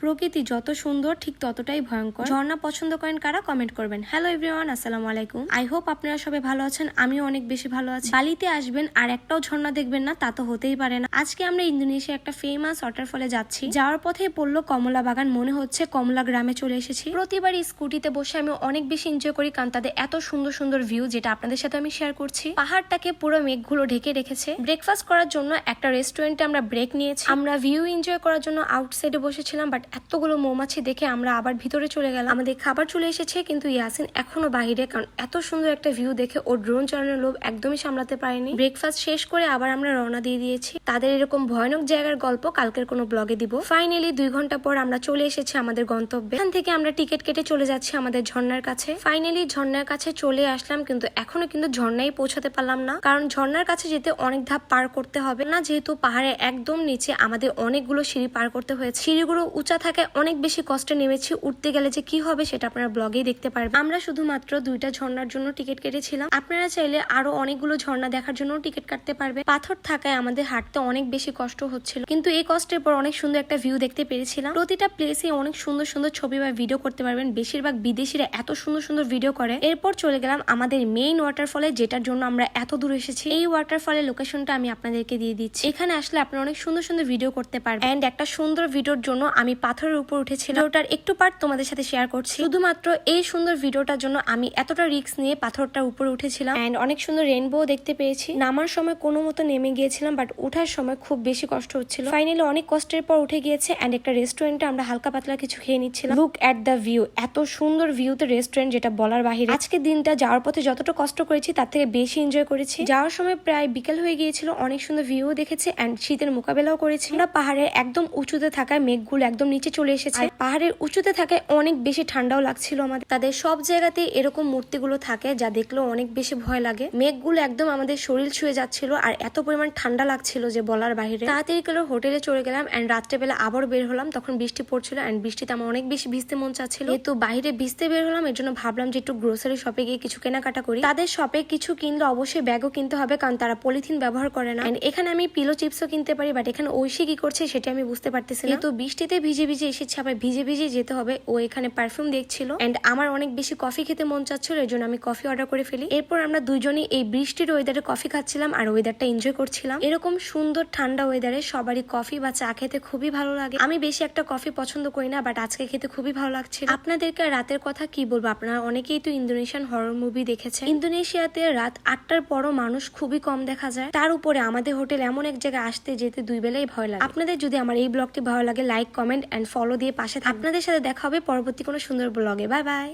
প্রকৃতি যত সুন্দর ঠিক ততটাই ভয়ঙ্কর। ঝর্ণা পছন্দ করেন কারা? কমেন্ট করবেন। হ্যালো এভরিওয়ান, আসসালামু আলাইকুম। আই হোপ আপনারা সবাই ভালো আছেন। আমিও অনেক বেশি ভালো আছি। বালিতে আসবেন আর একটাও ঝর্ণা দেখবেন না, তা তো হতেই পারে না। আজকে আমরা ইন্দোনেশিয়া একটা ফেমাস ওয়াটারফলে যাচ্ছি। যাওয়ার পথে পড়লো কমলা বাগান। মনে হচ্ছে কমলা গ্রামে চলে এসেছি। প্রতিবার স্কুটিতে বসে আমি অনেক বেশি এনজয় করি, কারণ তাদের এত সুন্দর সুন্দর ভিউ, যেটা আপনাদের সাথে আমি শেয়ার করছি। পাহাড়টাকে পুরো মেঘগুলো ঢেকে রেখেছে। ব্রেকফাস্ট করার জন্য একটা রেস্টুরেন্টে আমরা ব্রেক নিয়েছি। আমরা ভিউ এনজয় করার জন্য আউটসাইডে বসেছিলাম, বাট এতগুলো মৌমাছি দেখে আমরা আবার ভিতরে চলে গেলাম। আমাদের খাবার চলে এসেছে, কিন্তু ইয়াসিন এখনো বাহিরে, কারণ এত সুন্দর একটা ভিউ দেখে ওর ড্রোন চালানোর লোভ একদমই সামলাতে পারেনি। ব্রেকফাস্ট শেষ করে আবার আমরা রওনা দিয়ে দিয়েছি। তাদের এরকম ভয়ানক জায়গার গল্প কালকের কোনো ব্লগে দিব। ফাইনালি 2 ঘন্টা পর আমরা চলে এসেছি আমাদের গন্তব্যে। এখান থেকে আমরা টিকিট কেটে চলে যাচ্ছি আমাদের ঝর্ণার কাছে। ফাইনালি ঝর্ণার কাছে চলে আসলাম, কিন্তু এখনো কিন্তু ঝর্ণায় পৌঁছাতে পারলাম না, কারণ ঝর্ণার কাছে যেতে অনেক ধাপ পার করতে হবে না, যেহেতু পাহাড়ের একদম নিচে আমাদের অনেকগুলো সিঁড়ি পার করতে হয়েছে। সিঁড়িগুলো উঁচা থাকে, অনেক বেশি কষ্টে নেমেছি। উঠতে গেলে যে কি হবে সেটা আপনারা ব্লগেই দেখতে পারবেন। আমরা শুধুমাত্র 2টা ঝর্ণার জন্য টিকিট কেটেছিলাম। আপনারা চাইলে আরো অনেকগুলো ঝর্ণা দেখার জন্য টিকিট কাটতে পারবে। পাথর থাকায় আমাদের হাঁটতে অনেক বেশি কষ্ট হচ্ছিল, কিন্তু এই কষ্টের পর অনেক সুন্দর একটা ভিউ দেখতে পেরেছিলাম। প্রতিটা প্লেসে অনেক সুন্দর সুন্দর ছবি বা ভিডিও করতে পারবেন। বেশিরভাগ বিদেশিরা এত সুন্দর সুন্দর ভিডিও করে। এরপর চলে গেলাম আমাদের মেইন ওয়াটারফলে, যেটার জন্য আমরা এত দূর এসেছি। এই ওয়াটারফলের লোকেশনটা আমি আপনাদেরকে দিয়ে দিচ্ছি। এখানে আসলে আপনারা অনেক সুন্দর সুন্দর ভিডিও করতে পারবেন। এন্ড একটা সুন্দর ভিডিওর জন্য আমি পাথরের উপর উঠেছিলাম। ওটার একটু পার্ট তোমাদের সাথে শেয়ার করছি। শুধুমাত্র এই সুন্দর ভিডিওটার জন্য আমি এতটা রিস্ক নিয়ে পাথরটার উপরে উঠেছিলাম। এন্ড অনেক সুন্দর রেইনবো দেখতে পেয়েছি। নামার সময় কোনো মতো নেমে গিয়েছিলাম, বাট ওঠার সময় খুব বেশি কষ্ট হচ্ছিল। ফাইনালি অনেক কষ্টের পর উঠে গিয়েছে। এন্ড একটা রেস্টুরেন্টে আমরা হালকা পাতলা কিছু খেয়ে নিচ্ছিলাম। লুক এট দ্য ভিউ, এত সুন্দর ভিউতে রেস্টুরেন্ট, যেটা বলার বাহিরে। আজকে দিনটা যাওয়ার পথে যতটা কষ্ট করেছি তার থেকে বেশি এনজয় করেছি। যাওয়ার সময় প্রায় বিকেল হয়ে গিয়েছিল। অনেক সুন্দর ভিউ দেখেছি এন্ড শীতের মোকাবেলাও করেছি। আমরা পাহাড়ের একদম উঁচুতে থাকায় মেঘগুলো একদম নিচে চলে এসেছে। পাহাড়ের উঁচুতে থাকায় অনেক বেশি ঠান্ডাও লাগছিল আমাদের। তাদের সব জায়গাতেই এরকম মূর্তিগুলো থাকে, যা দেখলেও অনেক বেশি ভয় লাগে। মেঘগুলো একদম আমাদের শরীর ছুঁয়ে যাচ্ছিল, আর এত পরিমাণ ঠান্ডা লাগছিল যে বলার বাহিরে। তাড়াতাড়ি করে হোটেলে চলে গেলাম। এন্ড রাত্রেবেলা আবার বের হলাম, তখন বৃষ্টি পড়ছিল। এন্ড বৃষ্টিতে আমার অনেক বেশি ভিজতে মন চাচ্ছিল। তো বাইরে ভিজতে বের হলাম, এর জন্য ভাবলাম যে একটু গ্রোসারি শপে গিয়ে কিছু কেনাকাটা করি। তাদের শপে কিছু কিনলে অবশ্যই ব্যাগও কিনতে হবে, কারণ তারা পলিথিন ব্যবহার করে না। এখানে আমি পিলো চিপসও কিনতে পারি, বাট এখানে ঐশী কি করছে সেটা আমি বুঝতে পারতেছি না। তো বৃষ্টিতে ভিজে ভিজে এসেছে, আবার ভিজে ভিজে যেতে হবে। ও এখানে পারফিউম দেখছিল। এন্ড আমার অনেক বেশি কফি খেতে মন চাচ্ছিল, এর জন্য আমি কফি অর্ডার করে ফেলি। এরপর আমরা দুজনেই এই বৃষ্টির ওয়েদারে কফি খাচ্ছিলাম আর ওয়েদারটা এনজয় করছিলাম। এরকম সুন্দর ঠান্ডা ওয়েদারে সবারই কফি বা চা খেতে খুবই ভালো লাগে। আমি বেশি একটা কফি পছন্দ করি না, বাট আজকে খেতে খুবই ভালো লাগছিল। আপনাদেরকে রাতের কথা কি বলবো, আপনারা অনেকেই তো ইন্দোনেশিয়ান হরর মুভি দেখেছেন। ইন্দোনেশিয়াতে রাত 8টার পরও মানুষ খুবই কম দেখা যায়। তার উপরে আমাদের হোটেল এমন এক জায়গায় আসতে যেতে 2 বেলাই ভয় লাগে। আপনাদের যদি আমার এই ব্লগটি ভালো লাগে, লাইক, কমেন্ট এন্ড ফলো দিয়ে পাশে থাকবেন। আপনাদের সাথে দেখা হবে পরবর্তী কোনো সুন্দর ব্লগে। Bye bye.